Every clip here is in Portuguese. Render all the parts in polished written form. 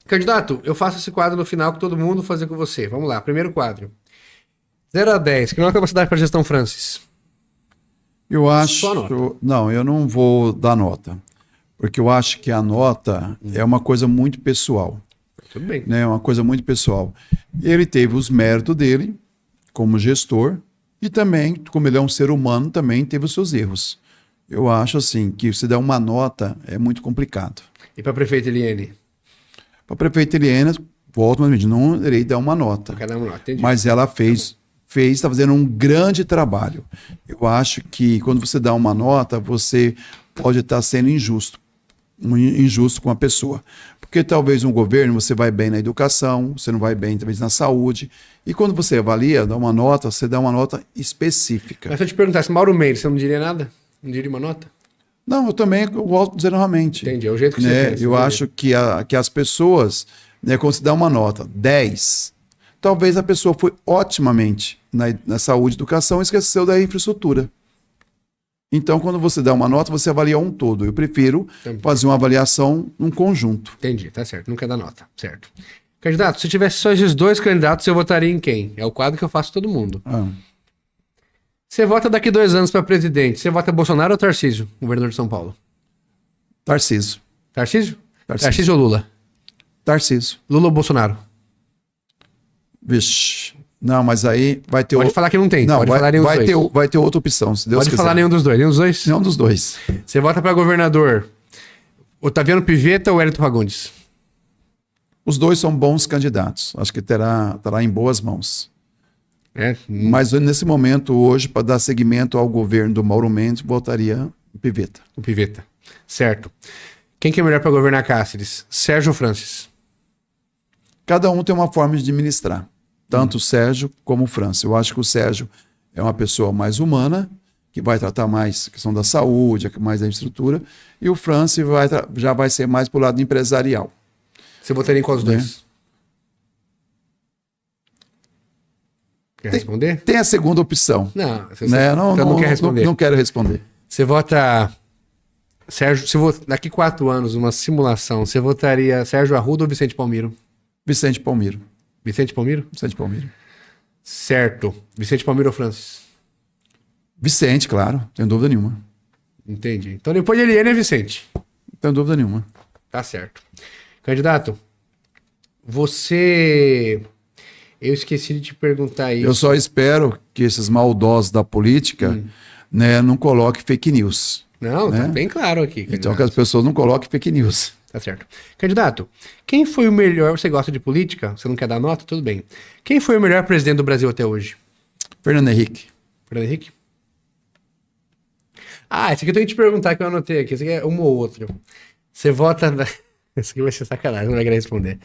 Candidato, eu faço esse quadro no final que todo mundo fazer com você. Vamos lá, primeiro quadro. 0 a 10, que nota você dá para a gestão Francis? Eu acho... Só nota. Não, eu não vou dar nota. Porque eu acho que a nota é uma coisa muito pessoal. Tudo bem. Né? Uma coisa muito pessoal. Ele teve os méritos dele como gestor e também, como ele é um ser humano, também teve os seus erros. Eu acho assim que se der uma nota é muito complicado. E para prefeito Eliane? Para a prefeita Eliana, volto mais não irei dar uma nota. Não quer dar uma nota, entendi. Mas ela está fazendo um grande trabalho. Eu acho que quando você dá uma nota, você pode estar sendo injusto com a pessoa. Porque talvez um governo você vai bem na educação, você não vai bem talvez na saúde. E quando você avalia, dá uma nota, você dá uma nota específica. Mas se eu te perguntasse, Mauro Mendes, você não diria nada? Não diria uma nota? Não, eu também gosto de dizer novamente. Entendi, é o jeito que você né? pensa. Eu acho que as pessoas, né, quando você dá uma nota 10, talvez a pessoa foi otimamente na saúde e educação e esqueceu da infraestrutura. Então, quando você dá uma nota, você avalia um todo. Eu prefiro fazer uma avaliação num conjunto. Entendi, tá certo. Não quer dar nota, certo. Candidato, se tivesse só esses dois candidatos, eu votaria em quem? É o quadro que eu faço todo mundo. Você vota daqui 2 anos para presidente, você vota Bolsonaro ou Tarcísio, governador de São Paulo? Tarcísio. Tarcísio? Tarcísio ou Lula? Tarcísio. Lula ou Bolsonaro? Vixe. Não, mas aí vai ter... Pode falar que não tem, não, pode falar nenhum dos dois. Vai ter outra opção, se Deus Pode quiser. falar nenhum dos dois. Nenhum dos dois? Nenhum dos dois. Você vota para governador Otaviano Pivetta ou Wellington Fagundes? Os dois são bons candidatos. Acho que terá em boas mãos. Mas nesse momento, hoje, para dar seguimento ao governo do Mauro Mendes, votaria o Pivetta. O Pivetta. Certo. Quem que é melhor para governar Cáceres? Sérgio ou Francis? Cada um tem uma forma de administrar. Tanto o Sérgio como o Francis. Eu acho que o Sérgio é uma pessoa mais humana, que vai tratar mais a questão da saúde, mais da infraestrutura, e o Francis já vai ser mais para o lado empresarial. Você votaria em qual dos dois? Quer responder? Tem a segunda opção. Não, né? Não quer responder. Não quero responder. Você vota... Sérgio, daqui 4 anos, uma simulação, você votaria Sérgio Arruda ou Vicente Palmiro? Vicente Palmiro. Vicente Palmiro? Vicente Palmiro. Certo. Vicente Palmiro ou Francis? Vicente, claro. Não tenho dúvida nenhuma. Entendi. Então depois de Eliane é Vicente. Não tenho dúvida nenhuma. Tá certo. Candidato, você... Eu esqueci de te perguntar isso. Eu só espero que esses maldosos da política né, não coloquem fake news. Não, né? tá bem claro aqui. Candidato. Então que as pessoas não coloquem fake news. Tá certo. Candidato, quem foi o melhor... Você gosta de política? Você não quer dar nota? Tudo bem. Quem foi o melhor presidente do Brasil até hoje? Fernando Henrique. Fernando Henrique? Ah, esse aqui eu tenho que te perguntar que eu anotei aqui. Esse aqui é um ou outro. Você vota... Esse aqui vai ser sacanagem, não vai querer responder.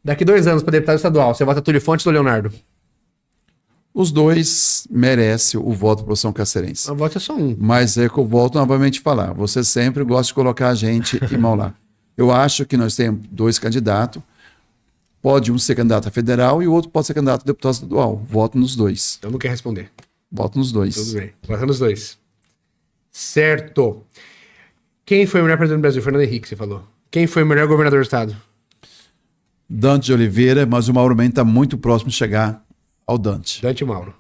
Daqui 2 anos para deputado estadual, você vota Túlio Fontes ou Leonardo? Os dois merecem o voto para o São Cacerense. O voto é só um. Mas é que eu volto novamente a falar. Você sempre gosta de colocar a gente em mal lá. Eu acho que nós temos 2 candidatos. Pode um ser candidato a federal e o outro pode ser candidato a deputado estadual. Voto nos 2. Então não quer responder. Voto nos 2. Tudo bem. Vota nos 2. Certo. Quem foi o melhor presidente do Brasil? Fernando Henrique, você falou. Quem foi o melhor governador do estado? Dante de Oliveira, mas o Mauro Mendes está muito próximo de chegar ao Dante. Dante Mauro.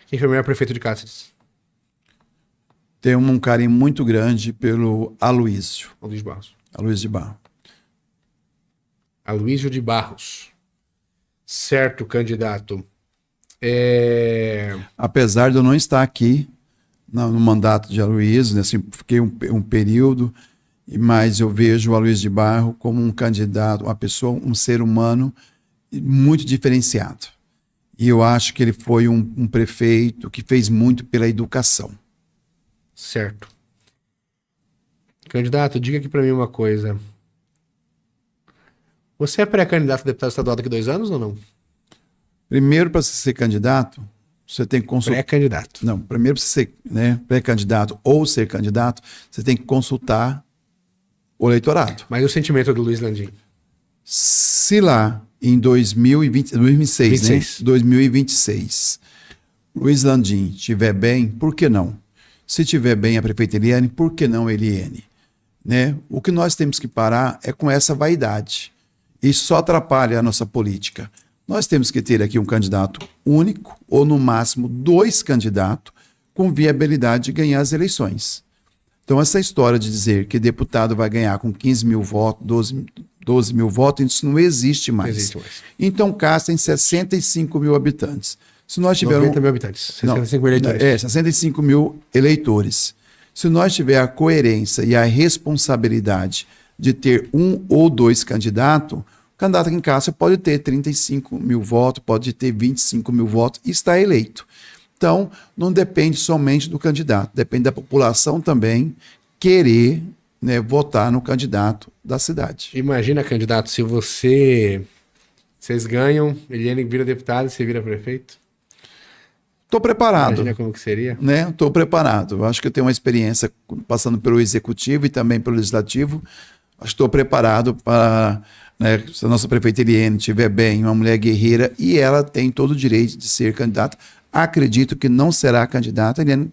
Quem foi o melhor prefeito de Cáceres? Tem um carinho muito grande pelo Aloísio. Aloísio Barros. Aloísio de Barro. Aloísio de Barros. Certo, candidato. Apesar de eu não estar aqui no mandato de Aloísio, né, assim, fiquei um período, mas eu vejo o Aloísio de Barro como um candidato, uma pessoa, um ser humano muito diferenciado. E eu acho que ele foi um prefeito que fez muito pela educação. Certo. Candidato, diga aqui pra mim uma coisa. Você é pré-candidato a deputado estadual daqui 2 anos ou não? Primeiro, para você ser candidato, você tem que consultar. Pré-candidato. Não, primeiro para você ser pré-candidato ou ser candidato, você tem que consultar o eleitorado. Mas o sentimento do Luiz Landim? Se lá em 2026, 26. Né? 2026, Luiz Landim estiver bem, por que não? Se estiver bem a prefeita Eliane, por que não Eliane? Né? O que nós temos que parar é com essa vaidade. Isso só atrapalha a nossa política. Nós temos que ter aqui um candidato único, ou no máximo 2 candidatos, com viabilidade de ganhar as eleições. Então, essa história de dizer que deputado vai ganhar com 15 mil votos, 12 mil votos, isso não existe mais. Não existe mais. Então, Cássio tem 65 mil habitantes. Se nós tivermos 90 mil habitantes, 65 mil eleitores. 65 mil eleitores. Se nós tivermos a coerência e a responsabilidade de ter 1 ou 2 candidatos, o candidato aqui em Cássio pode ter 35 mil votos, pode ter 25 mil votos e está eleito. Então, não depende somente do candidato, depende da população também querer, né, votar no candidato da cidade. Imagina, candidato, se vocês ganham, Eliane vira deputado e você vira prefeito. Estou preparado. Imagina como que seria. Né? Estou preparado. Eu acho que eu tenho uma experiência passando pelo executivo e também pelo legislativo. Acho que estou preparado para, né, se a nossa prefeita Eliane estiver bem, uma mulher guerreira, e ela tem todo o direito de ser candidata. Acredito que não será candidata. Eliane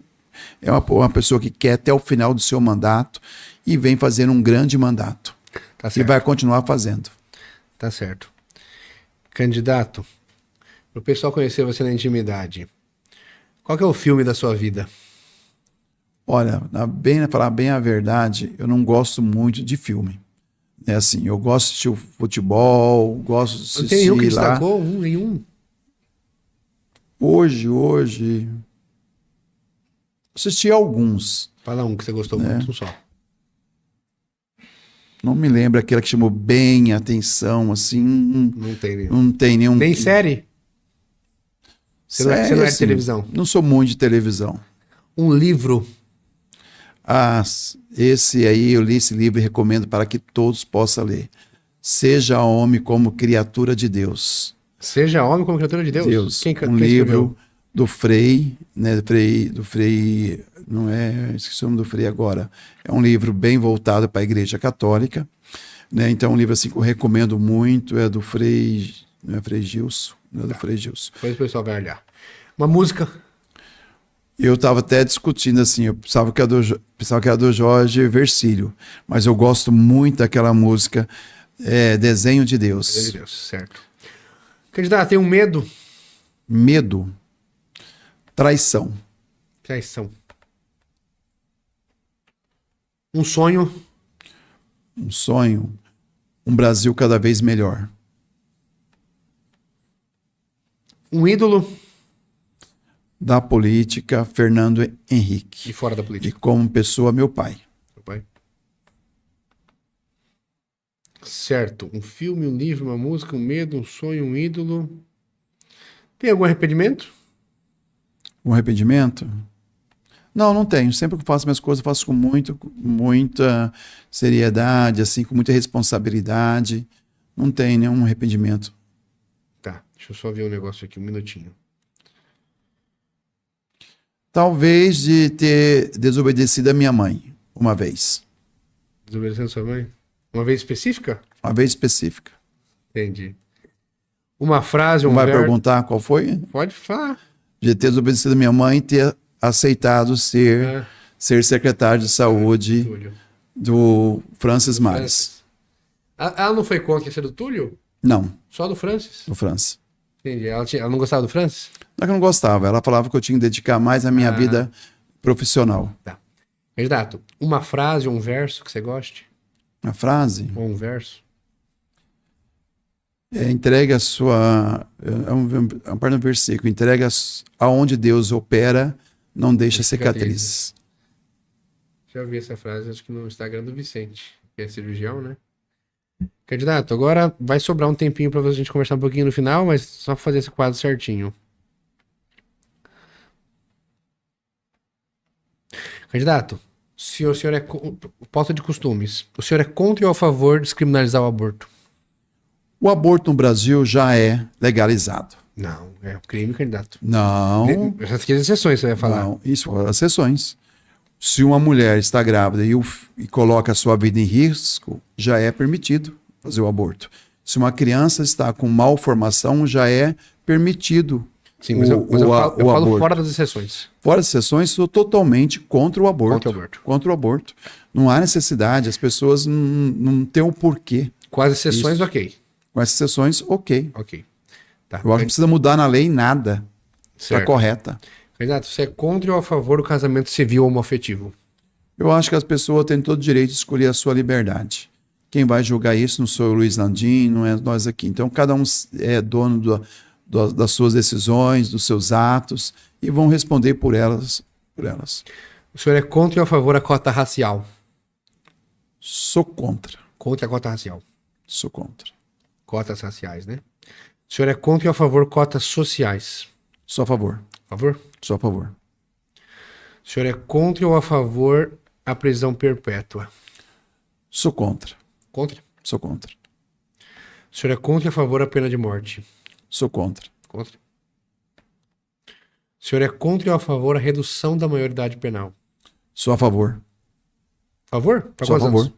é uma pessoa que quer até o final do seu mandato e vem fazendo um grande mandato. Tá certo. E vai continuar fazendo. Tá certo. Candidato, para o pessoal conhecer você na intimidade, qual que é o filme da sua vida? Olha, falar bem a verdade, eu não gosto muito de filme. É assim, eu gosto de assistir futebol, gosto de assistir Tem um que lá. destacou, nenhum. Hoje, assisti alguns. Fala um que você gostou muito, um só. Não me lembro aquela que chamou bem a atenção, assim. Não tem nenhum. Não tem nenhum. Tem série? Você não é de assim, televisão? Não sou muito de televisão. Um livro? Esse aí, eu li esse livro e recomendo para que todos possam ler. Seja homem como criatura de Deus. Seja homem como criatura de Deus? Quem quem livro escreveu? do Frei, né? Do Frei, não é, esqueci o nome do Frei agora. É um livro bem voltado para a Igreja Católica, né? Então, um livro assim que eu recomendo muito, é do Frei, não é Frei Gilson, não é do Frei Gilson. Depois o pessoal vai olhar. Uma música? Eu estava até discutindo assim, eu pensava que era do Jorge Vercillo, mas eu gosto muito daquela música, Desenho de Deus. Desenho de Deus, certo. Candidato, tem um medo? Medo, traição. Traição. Um sonho? Um sonho, um Brasil cada vez melhor. Um ídolo? Da política, Fernando Henrique. E fora da E política? como pessoa, meu pai. Meu pai. Certo. Um filme, um livro, uma música, um medo, um sonho, um ídolo. Tem algum arrependimento? Um arrependimento? Não, não tenho. Sempre que eu faço minhas coisas, eu faço com muita seriedade, assim, com muita responsabilidade. Não tem nenhum arrependimento. Tá, deixa eu só ver um negócio aqui, um minutinho. Talvez de ter desobedecido a minha mãe, uma vez. Desobedecendo sua mãe? Uma vez específica? Uma vez específica. Entendi. Uma frase, um Não vai verbo. perguntar qual foi? Pode falar. De ter desobedecido a minha mãe e ter aceitado ser secretário de saúde Túlio. do Francis Mares. Francis. Ela não foi contra ser do Túlio? Não, Só do Francis? do Francis. Entendi. Ela não gostava do Francis? Não é que eu não gostava, ela falava que eu tinha que dedicar mais à minha vida profissional. Tá. Candidato, uma frase ou um verso que você goste? A frase Ou um verso? entregue a sua... É uma parte do versículo. Entregue aonde Deus opera, não deixa cicatrizes. Já vi essa frase, acho que no Instagram do Vicente, que é cirurgião, né? Candidato, agora vai sobrar um tempinho para a gente conversar um pouquinho no final, mas só pra fazer esse quadro certinho. Candidato, se o senhor pauta de costumes, o senhor é contra ou a favor de descriminalizar o aborto? O aborto no Brasil já é legalizado. Não, é um crime, candidato. Não, Essas exceções você vai falar. não, isso, as exceções. Se uma mulher está grávida e coloca a sua vida em risco, já é permitido fazer o aborto. Se uma criança está com malformação, já é permitido. Sim, mas eu falo aborto. fora das exceções. Fora das exceções, sou totalmente contra o aborto. Contra o aborto. Contra o aborto. Não há necessidade, as pessoas não têm o porquê. Com as exceções, Isso. ok. Com essas exceções, ok. Ok. Tá. Eu acho que não precisa mudar na lei nada. Está Certo. correta. Candidato, você é contra ou a favor do casamento civil homoafetivo? Eu acho que as pessoas têm todo o direito de escolher a sua liberdade. Quem vai julgar isso não sou o Luiz Landim, não é nós aqui. Então, cada um é dono das suas decisões, dos seus atos, e vão responder por elas. O senhor é contra ou a favor da cota racial? Sou contra. Contra a cota racial. Sou contra. Cotas raciais, né? O senhor é contra ou a favor cotas sociais? Sou a favor. A favor? Sou a favor. O senhor é contra ou a favor a prisão perpétua? Sou contra. Contra? Sou contra. O senhor é contra ou a favor a pena de morte? Sou contra. Contra. O senhor é contra ou a favor a redução da maioridade penal? Sou a favor. A favor? Pra Sou a quantos favor. anos?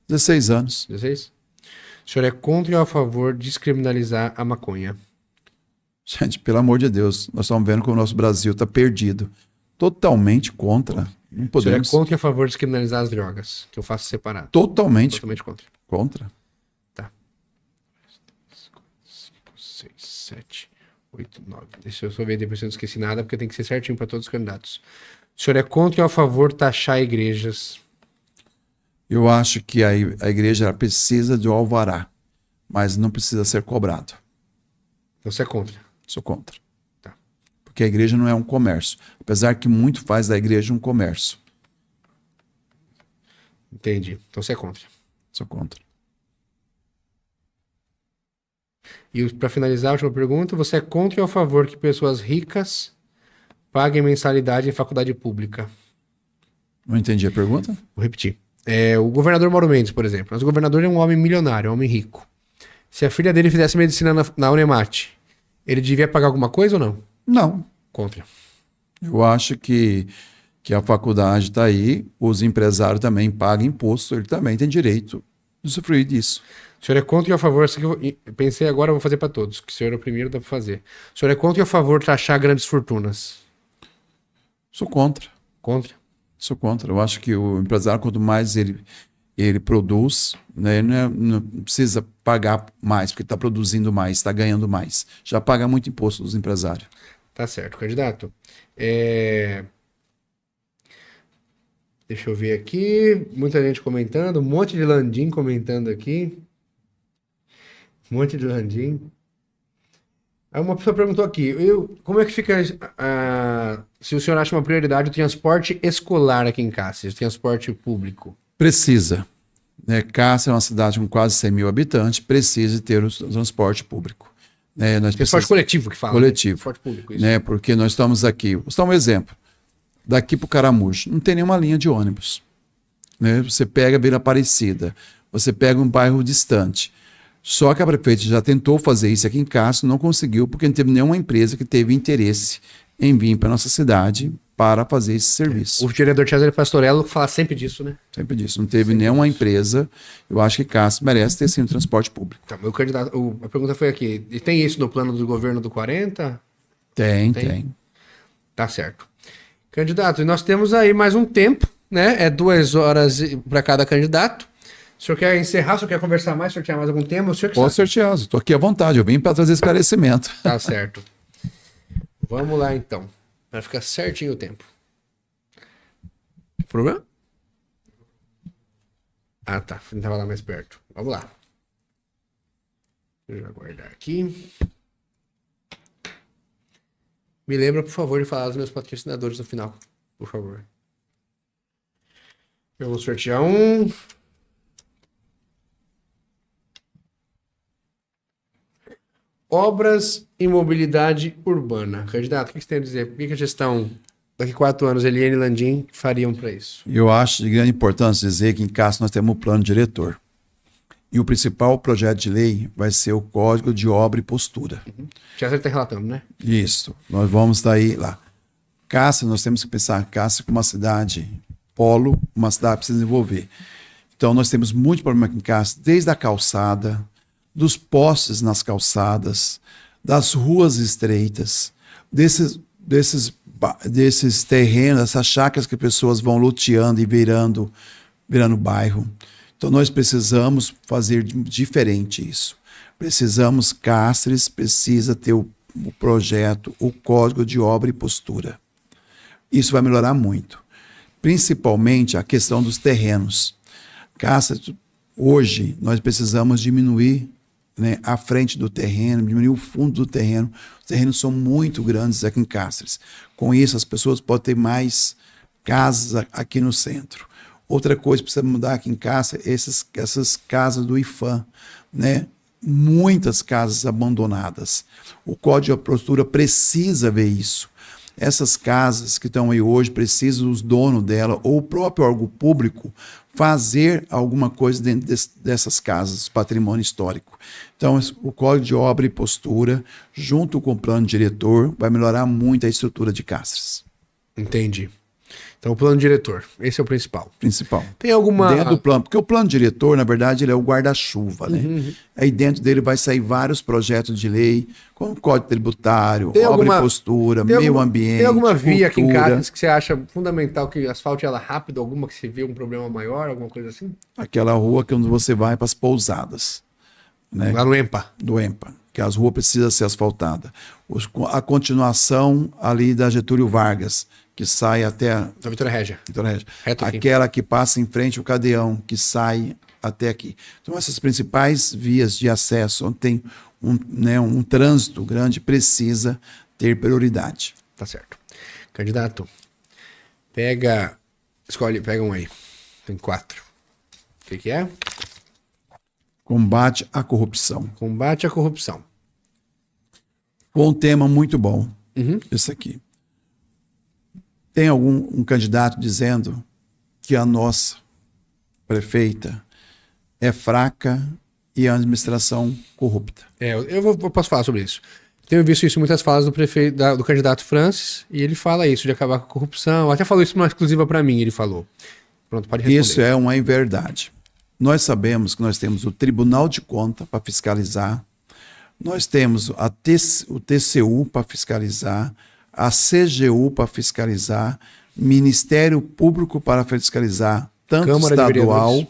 16 anos. 16? O senhor é contra ou a favor de descriminalizar a maconha? Gente, pelo amor de Deus, nós estamos vendo que o nosso Brasil está perdido. Totalmente contra. Não O senhor é podemos. contra ou a favor de descriminalizar as drogas? Que eu faço separado. Totalmente Totalmente contra. contra. Tá. 5, 6, 7, 8, 9. Deixa eu só ver depois se eu não esqueci nada, porque tem que ser certinho para todos os candidatos. O senhor é contra ou a favor de taxar igrejas? Eu acho que a igreja ela precisa de um alvará, mas não precisa ser cobrado. Você é contra? Sou contra. Tá. Porque a igreja não é um comércio. Apesar que muito faz da igreja um comércio. Entendi. Então você é contra. Sou contra. E para finalizar a última pergunta, você é contra ou a favor que pessoas ricas paguem mensalidade em faculdade pública? Não entendi a pergunta? Vou repetir. O governador Mauro Mendes, por exemplo. Mas o governador é um homem milionário, um homem rico. Se a filha dele fizesse medicina na Unemate, ele devia pagar alguma coisa ou não? Não. Contra. Eu acho que a faculdade está aí, os empresários também pagam imposto, ele também tem direito de usufruir disso. O senhor é contra ou a favor? Pensei agora, eu vou fazer para todos, que o senhor é o primeiro, dá para fazer. O senhor é contra ou a favor de taxar grandes fortunas? Sou contra. Contra. Sou contra. Eu acho que o empresário, quanto mais ele produz, né, ele não precisa pagar mais, porque está produzindo mais, está ganhando mais. Já paga muito imposto dos empresários. Tá certo, candidato. Deixa eu ver aqui. Muita gente comentando. Um monte de Landim comentando aqui. Um monte de Landim. Aí uma pessoa perguntou aqui. Como é que fica... se o senhor acha uma prioridade o transporte escolar aqui em Cáceres, o transporte público? Precisa. Né? Cáceres é uma cidade com quase 100 mil habitantes, precisa ter o transporte público. Né? Transporte coletivo que fala. Coletivo. Né? Transporte público, isso. Né? Porque nós estamos aqui. Vou dar um exemplo. Daqui para o Caramujo, não tem nenhuma linha de ônibus. Né? Você pega Vila Aparecida, você pega um bairro distante. Só que a prefeita já tentou fazer isso aqui em Cáceres, não conseguiu, porque não teve nenhuma empresa que teve interesse em vir para a nossa cidade para fazer esse serviço. O vereador César Pastorello fala sempre disso, né? Sempre disso. Não teve nenhuma empresa. Eu acho que Cáceres merece ter sim o transporte público. Tá, meu candidato, a pergunta foi aqui. E tem isso no plano do governo do 40? Tem. Tá certo. Candidato, e nós temos aí mais um tempo, né? É 2 horas para cada candidato. O senhor quer encerrar? O senhor quer conversar mais? Sortear mais algum tema? O senhor que Posso sabe. sortear. Estou aqui à vontade. Eu vim para trazer esclarecimento. Tá certo. Vamos lá, então. Para ficar certinho o tempo. Problema? Ah, tá. Ele estava lá mais perto. Vamos lá. Deixa eu aguardar aqui. Me lembra, por favor, de falar dos meus patrocinadores no final. Por favor. Eu vou sortear um. Obras e mobilidade urbana. Candidato, o que você tem a dizer? Por que a gestão, daqui a 4 anos, Eliane e Landim fariam para isso? Eu acho de grande importância dizer que em Cáceres nós temos um plano diretor. E o principal projeto de lei vai ser o Código de Obra e Postura. Já você está relatando, né? Isso. Nós vamos daí lá. Cáceres, nós temos que pensar Cáceres como uma cidade polo, uma cidade que precisa desenvolver. Então nós temos muito problema aqui em Cáceres, desde a calçada, dos postes nas calçadas, das ruas estreitas, desses terrenos, essas chácaras que pessoas vão loteando e virando bairro. Então nós precisamos fazer diferente isso. Cáceres precisa ter o projeto, o código de obra e postura. Isso vai melhorar muito. Principalmente a questão dos terrenos. Cáceres, hoje, nós precisamos diminuir, né, a frente do terreno, diminuir o fundo do terreno. Os terrenos são muito grandes aqui em Cáceres. Com isso, as pessoas podem ter mais casas aqui no centro. Outra coisa que precisa mudar aqui em Cáceres é essas casas do IFAM, né? Muitas casas abandonadas. O Código de Postura precisa ver isso. Essas casas que estão aí hoje, precisam os donos dela ou o próprio órgão público fazer alguma coisa dentro dessas casas, patrimônio histórico. Então, o Código de Obra e Postura, junto com o plano diretor, vai melhorar muito a estrutura de Cáceres. Entendi. Então, o plano diretor, esse é o principal. Tem alguma... Dentro do plano, porque o plano diretor, na verdade, ele é o guarda-chuva, né? Uhum. Aí dentro dele vai sair vários projetos de lei, como Código Tributário, obra e postura, meio ambiente, tem alguma via aqui em Cáceres que você acha fundamental que asfalte ela rápido, alguma que se vê um problema maior, alguma coisa assim? Aquela rua que onde você vai para as pousadas. Né? Lá no EMPA. Do EMPA, que as ruas precisam ser asfaltadas. A continuação ali da Getúlio Vargas, que sai até a Vitória Régia. Aquela que passa em frente ao Cadeão, que sai até aqui. Então, essas principais vias de acesso, onde tem um trânsito grande, precisa ter prioridade. Tá certo. Candidato, pega um aí. Tem 4. O que é? Combate à corrupção. Combate à corrupção. Foi um tema muito bom, esse aqui. Tem um candidato dizendo que a nossa prefeita é fraca e a administração corrupta. Eu posso falar sobre isso. Tenho visto isso em muitas falas do candidato Francis, e ele fala isso, de acabar com a corrupção. Até falou isso numa exclusiva para mim, ele falou. Pronto, pode responder. Isso é uma inverdade. Nós sabemos que nós temos o Tribunal de Contas para fiscalizar, nós temos o TCU para fiscalizar, a CGU para fiscalizar, Ministério Público para fiscalizar, tanto Câmara estadual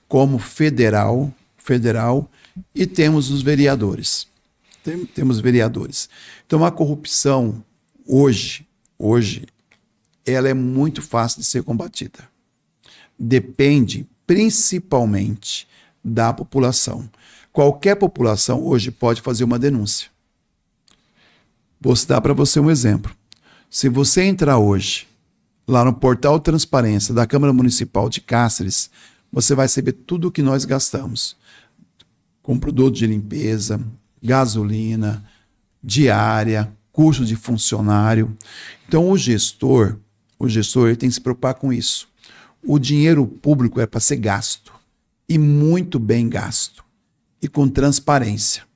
como federal, e temos os vereadores. Temos vereadores. Então, a corrupção, hoje, ela é muito fácil de ser combatida. Depende, principalmente, da população. Qualquer população, hoje, pode fazer uma denúncia. Vou dar para você um exemplo. Se você entrar hoje, lá no portal Transparência da Câmara Municipal de Cáceres, você vai saber tudo o que nós gastamos. Com produto de limpeza, gasolina, diária, custo de funcionário. Então, o gestor ele tem que se preocupar com isso. O dinheiro público é para ser gasto, e muito bem gasto, e com transparência.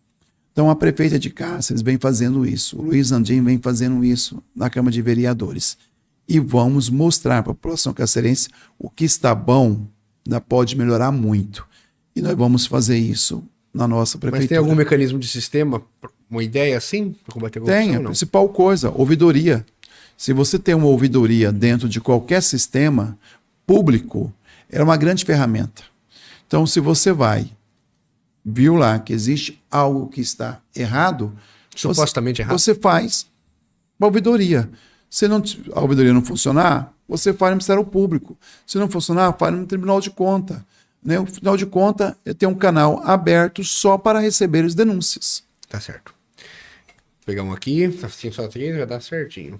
Então, a prefeita de Cáceres vem fazendo isso, o Luiz Andim vem fazendo isso na Câmara de Vereadores. E vamos mostrar para a população cacerense o que está bom, ainda pode melhorar muito. E nós vamos fazer isso na nossa prefeitura. Mas tem algum mecanismo de sistema, uma ideia assim, para combater a corrupção? Tem, a principal coisa, ouvidoria. Se você tem uma ouvidoria dentro de qualquer sistema público, é uma grande ferramenta. Então, se você viu lá que existe algo que está errado, supostamente errado, você faz uma ouvidoria. Se a ouvidoria não funcionar, você faz no Ministério Público. Se não funcionar, faz no Tribunal de Contas. Né? O Tribunal de Contas tem um canal aberto só para receber as denúncias. Tá certo. Vou pegar um aqui, só 3, já dá certinho.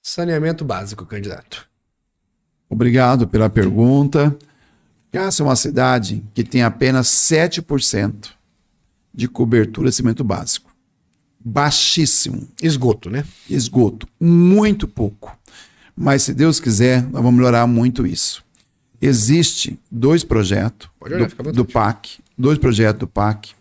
Saneamento básico, candidato. Obrigado pela pergunta. Cáceres é uma cidade que tem apenas 7% de cobertura de saneamento básico. Baixíssimo. Esgoto, né? Esgoto. Muito pouco. Mas, se Deus quiser, nós vamos melhorar muito isso. Existem 2 projetos do PAC. 2 projetos do PAC.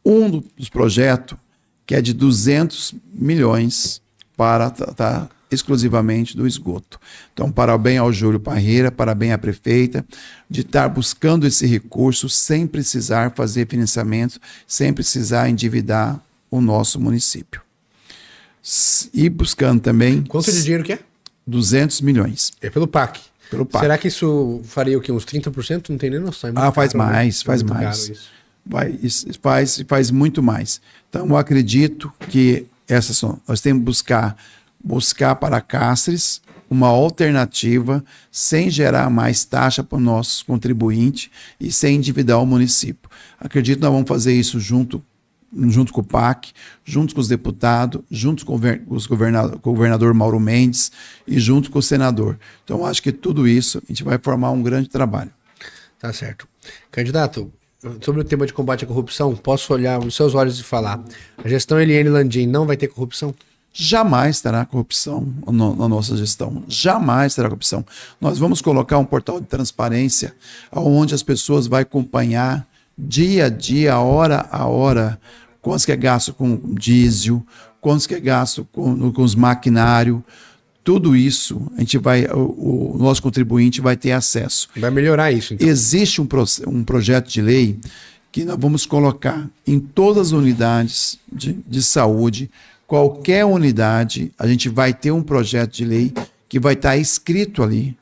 Um dos projetos que é de 200 milhões para tratar exclusivamente do esgoto. Então, parabéns ao Júlio Parreira, parabéns à prefeita, de estar buscando esse recurso sem precisar fazer financiamento, sem precisar endividar o nosso município. E buscando também... Quanto de dinheiro que é? 200 milhões. É pelo PAC. pelo PAC. Será que isso faria o quê? Uns 30%? Não tem nem noção. É faz caro, mais, né? faz mais. Faz muito mais. Então, eu acredito que nós temos que buscar para Cáceres uma alternativa sem gerar mais taxa para o nosso contribuinte e sem endividar o município. Acredito que nós vamos fazer isso junto com o PAC, junto com os deputados, junto com o governador Mauro Mendes e junto com o senador. Então, acho que tudo isso a gente vai formar um grande trabalho. Tá certo. Candidato, sobre o tema de combate à corrupção, posso olhar nos seus olhos e falar, a gestão Eliane Landim não vai ter corrupção? Jamais terá corrupção na nossa gestão. Jamais terá corrupção. Nós vamos colocar um portal de transparência onde as pessoas vão acompanhar dia a dia, hora a hora, quanto que é gasto com diesel, quanto que é gasto com os maquinários. Tudo isso o nosso contribuinte vai ter acesso. Vai melhorar isso, então. Existe um projeto de lei que nós vamos colocar em todas as unidades de saúde. Qualquer unidade, a gente vai ter um projeto de lei que vai estar escrito ali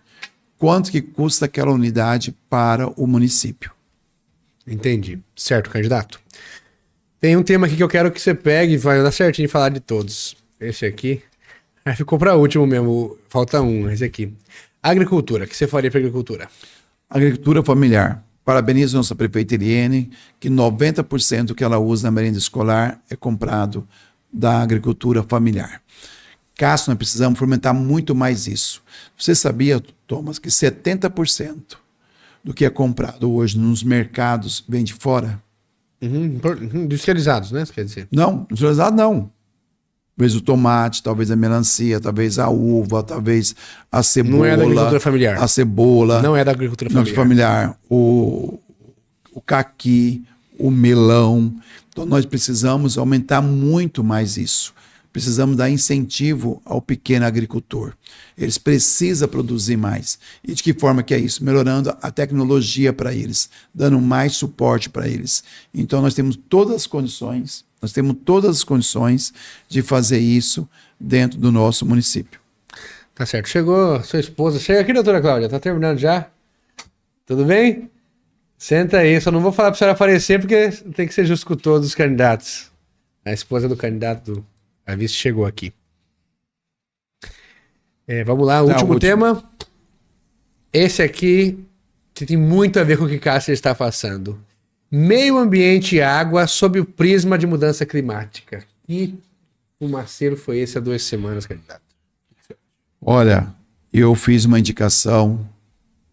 quanto que custa aquela unidade para o município. Entendi. Certo, candidato. Tem um tema aqui que eu quero que você pegue e vai dar certinho de falar de todos. Esse aqui. Ficou para último mesmo. Falta um, esse aqui. Agricultura. O que você faria para agricultura? Agricultura familiar. Parabenizo a nossa prefeita Eliane, que 90% do que ela usa na merenda escolar é comprado da agricultura familiar. Cássio, nós precisamos fomentar muito mais isso. Você sabia, Thomas, que 70% do que é comprado hoje nos mercados vem de fora? Industrializados, né? Quer dizer? Não, industrializado não. Talvez o tomate, talvez a melancia, talvez a uva, talvez a cebola. Não é da agricultura familiar. A cebola. Não é da agricultura familiar. O caqui, o melão. Então, nós precisamos aumentar muito mais isso. Precisamos dar incentivo ao pequeno agricultor. Eles precisam produzir mais. E de que forma que é isso? Melhorando a tecnologia para eles, dando mais suporte para eles. Então, nós temos todas as condições de fazer isso dentro do nosso município. Tá certo. Chegou a sua esposa. Chega aqui, doutora Cláudia. Tá terminando já? Tudo bem? Senta aí, só não vou falar pra senhora aparecer porque tem que ser justo com todos os candidatos. A esposa do candidato a vice chegou aqui. Vamos lá, último tema. Esse aqui que tem muito a ver com o que Cássio está passando. Meio ambiente e água sob o prisma de mudança climática. E o Marcelo foi esse há 2 semanas, candidato. Olha, eu fiz uma indicação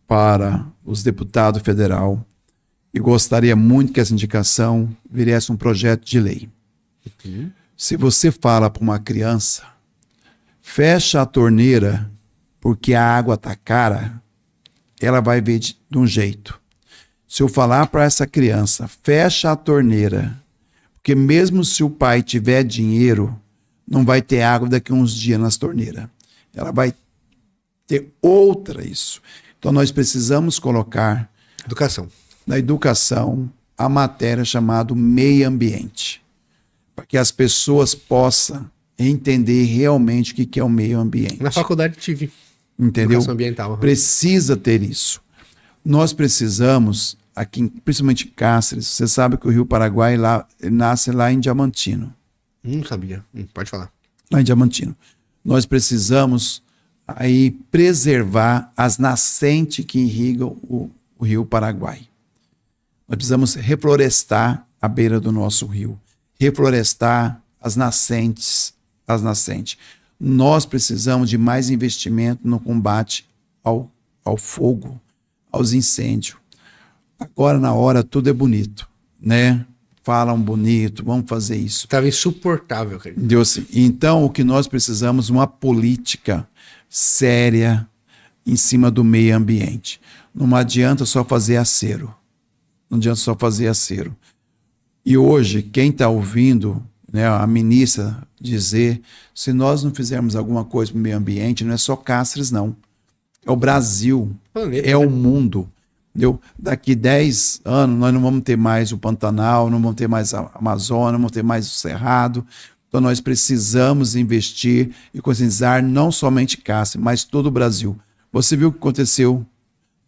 para os deputados federal e gostaria muito que essa indicação viesse um projeto de lei. Uhum. Se você fala para uma criança, fecha a torneira porque a água está cara, ela vai ver de um jeito. Se eu falar para essa criança, fecha a torneira, porque mesmo se o pai tiver dinheiro, não vai ter água daqui a uns dias nas torneiras. Ela vai ter outra isso. Então nós precisamos colocar na educação a matéria chamada meio ambiente, para que as pessoas possam entender realmente o que é o meio ambiente. Na faculdade tive. Entendeu? Educação ambiental. Uhum. Precisa ter isso. Nós precisamos, aqui, principalmente em Cáceres, você sabe que o Rio Paraguai ele nasce lá em Diamantino. Não sabia. Pode falar. Lá em Diamantino. Nós precisamos aí preservar as nascentes que irrigam o Rio Paraguai. Nós precisamos reflorestar a beira do nosso rio, reflorestar as nascentes. Nós precisamos de mais investimento no combate ao fogo, aos incêndios. Agora, na hora, tudo é bonito, né? Falam bonito, vamos fazer isso. Estava insuportável, querido. Deus, então, o que nós precisamos é uma política séria em cima do meio ambiente. Não adianta só fazer acero. E hoje, quem está ouvindo, né, a ministra dizer, se nós não fizermos alguma coisa para o meio ambiente, não é só Cáceres, não. É o Brasil, é o mundo. Entendeu? Daqui 10 anos, nós não vamos ter mais o Pantanal, não vamos ter mais a Amazônia, não vamos ter mais o Cerrado. Então, nós precisamos investir e conscientizar não somente Cáceres, mas todo o Brasil. Você viu o que aconteceu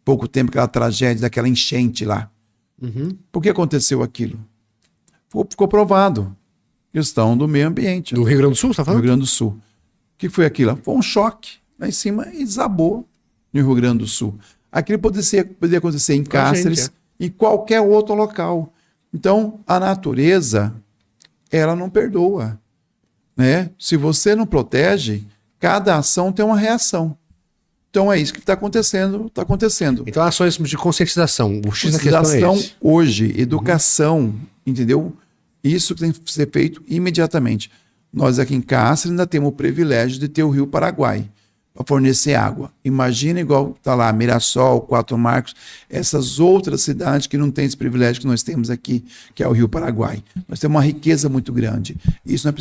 pouco tempo, aquela tragédia, daquela enchente lá. Por que aconteceu aquilo? Ficou provado. Questão do meio ambiente. Do Rio Grande do Sul, você tá No falando? Rio Grande do Sul. O que foi aquilo? Foi um choque lá em cima e desabou no Rio Grande do Sul. Aquilo poderia acontecer em Cáceres, em qualquer outro local. Então, a natureza, ela não perdoa. Né? Se você não protege, cada ação tem uma reação. Então, é isso que está acontecendo. Tá acontecendo. Então, ações de conscientização. O X da questão é Conscientização esse. hoje, educação, entendeu? Isso tem que ser feito imediatamente. Nós aqui em Cáceres ainda temos o privilégio de ter o Rio Paraguai para fornecer água. Imagina igual está lá Mirassol, Quatro Marcos, essas outras cidades que não têm esse privilégio que nós temos aqui, que é o Rio Paraguai. Nós temos uma riqueza muito grande. Isso nós